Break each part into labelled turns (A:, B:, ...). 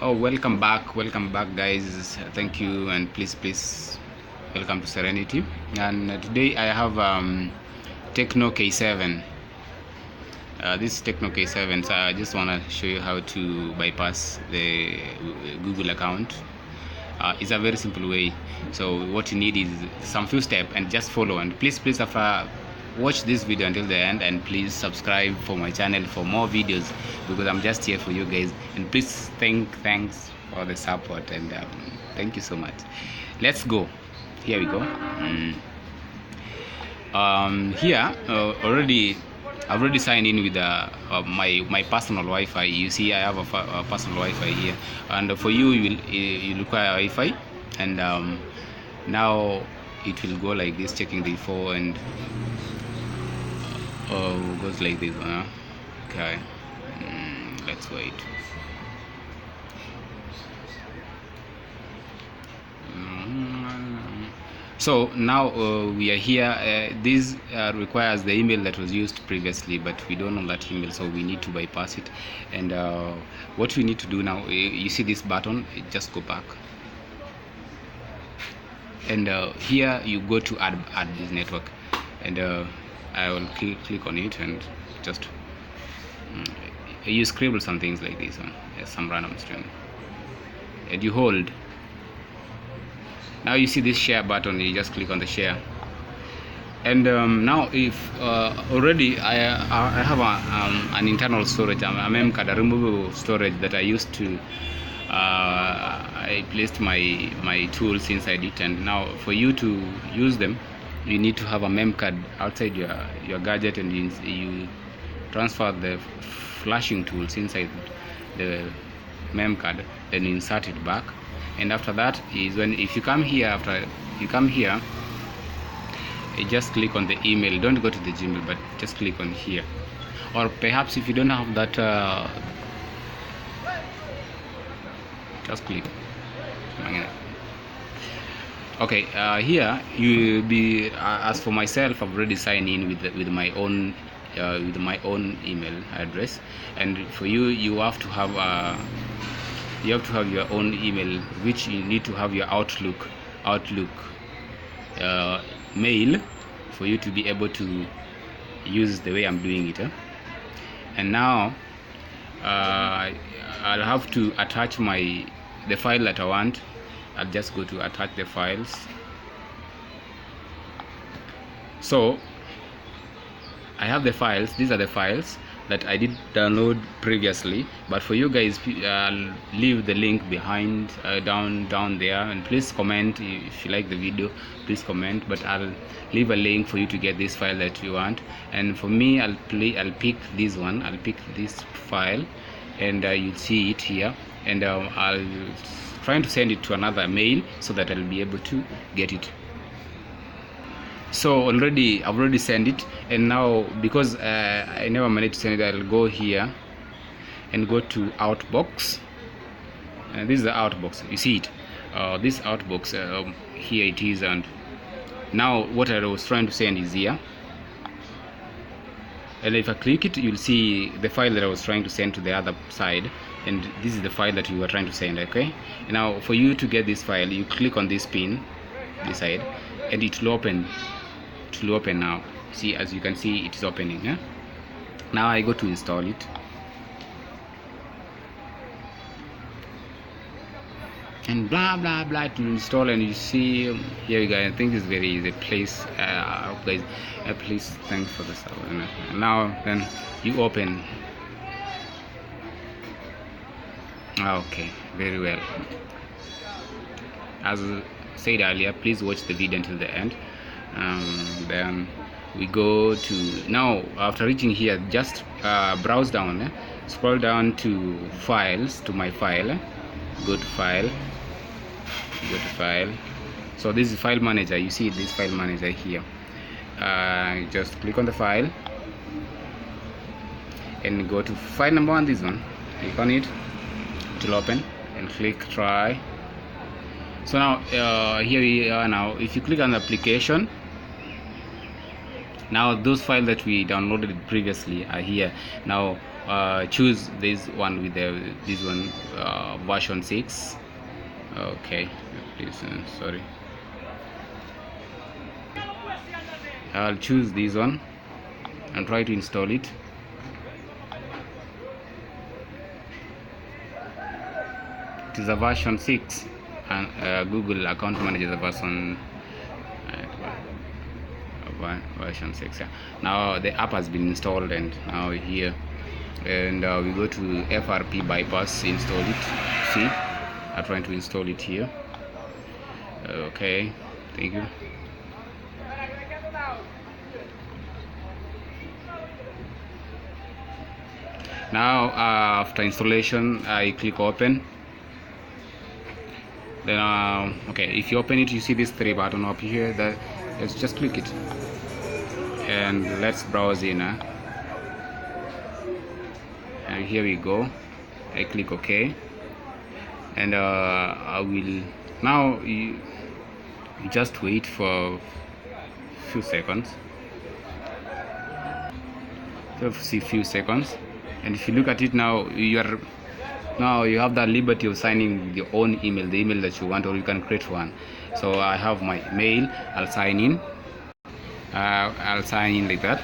A: Oh, welcome back, guys. Thank you, and please, welcome to Serenity. And today I have TECNO K7. This is TECNO K7. So I just want to show you how to bypass the Google account. It's a very simple way. So what you need is some few steps, and just follow. And please, after watch this video until the end, and please subscribe for my channel for more videos, because I'm just here for you guys. And please thanks for the support, and thank you so much. Let's go. Here we go. Here I've already signed in with my personal Wi-Fi. You see, I have a personal Wi-Fi here, and for you, you require Wi-Fi, and now it will go like this, checking the info, and goes like this. Okay, let's wait. So now we are here. This requires the email that was used previously, but we don't know that email, so we need to bypass it. And what we need to do now, you see this button, just go back, and here you go to add this network, and I will click on it, and just you scribble some things like this, some random string, and you hold. Now you see this share button, you just click on the share, and now if already I have an internal storage, a mem card, a removable storage that I used to I placed my tools inside it, and now for you to use them, you need to have a mem card outside your gadget, and you transfer the flashing tools inside the mem card, then you insert it back. And after that is when, if you come here, after you come here, you just click on the email. Don't go to the Gmail, but just click on here. Or perhaps if you don't have that, just click. Okay, here you will be. As for myself, I've already signed in with my own email address, and for you, you have to have your own email, which you need to have your Outlook mail for you to be able to use the way I'm doing it. And now I'll have to attach the file that I want. I'll just go to attach the files. So I have the files. These are the files that I did download previously, but for you guys, I'll leave the link behind down there, and please comment if you like the video. Please comment, but I'll leave a link for you to get this file that you want. And for me, I'll pick this one. I'll pick this file, and you'll see it here, and I'll try to send it to another mail so that I'll be able to get it. So I've already sent it, and now because I never managed to send it, I'll go here and go to Outbox, and this is the Outbox. You see it, this Outbox, here it is. And now what I was trying to send is here, and if I click it, you'll see the file that I was trying to send to the other side, and this is the file that you were trying to send. Okay, now for you to get this file, you click on this pin this side, and it will open. Now. See, as you can see, it is opening. Now I go to install it, and blah blah blah to install, and you see here you go. I think it's very easy. Please thanks for the stuff. And now then you open. Okay, very well. As said earlier, please watch the video until the end. Then we go to, now after reaching here, just browse down, scroll down to files, to my file, go to file. So this is file manager. You see this file manager here. Just click on the file and go to file number 1, this one. Click on it, it will open, and click try. So now here we are. Now if you click on the application, now those files that we downloaded previously are here. Now choose this one with this one, version 6. Okay, please, sorry. I'll choose this one and try to install it. It is a version 6, and Google Account Manager is a version 6. Yeah. Now the app has been installed, and now here, and we go to FRP bypass, install it. See, I'm trying to install it here. Okay, thank you. Now after installation, I click open. Then okay, if you open it, you see this 3 button up here. Let's just click it, and let's browse in. And here we go. I click OK, and I will now. You just wait for a few seconds. Just see few seconds, and if you look at it now, now you have the liberty of signing your own email, the email that you want, or you can create one. So I have my mail. I'll sign in. I'll sign in like that,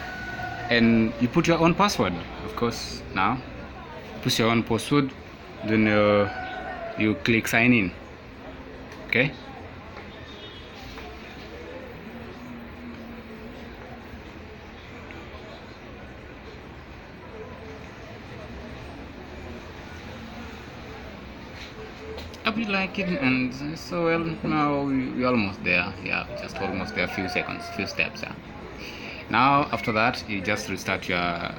A: and you put your own password, of course. Now put your own password, then you click sign in. Okay. I hope you like it, and so well, now we're almost there. Yeah, just almost there. Few seconds, few steps. Yeah. Now after that, you just restart your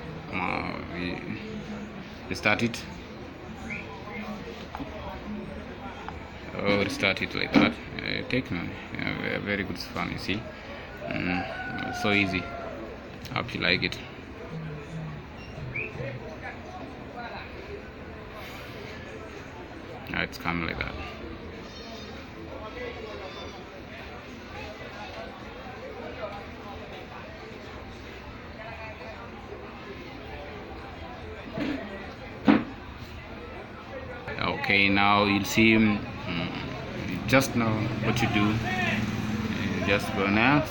A: restart it. Restart it like that. TECNO, very good fun. You see, so easy. I hope you like it. It's coming like that. Okay, now you'll see you just know what you do. You just go now.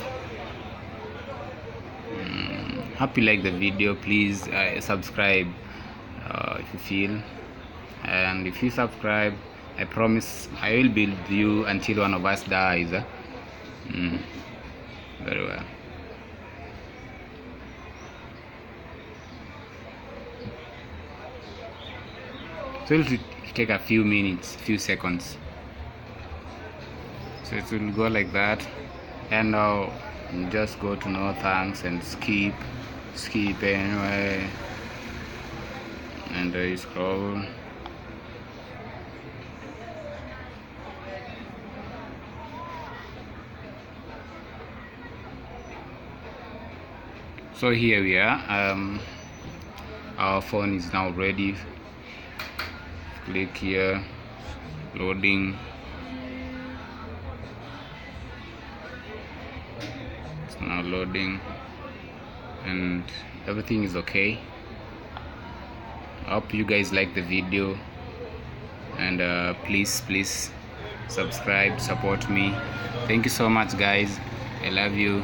A: Hope you like the video. Please subscribe if you feel, and if you subscribe, I promise I will be with you until one of us dies. Very well. So it will take a few minutes, few seconds. So it will go like that, and now just go to no thanks and skip anyway, and you scroll. So here we are. Our phone is now ready. Click here, loading. It's now loading, and everything is okay. I hope you guys like the video, and please subscribe, support me. Thank you so much, guys. I love you.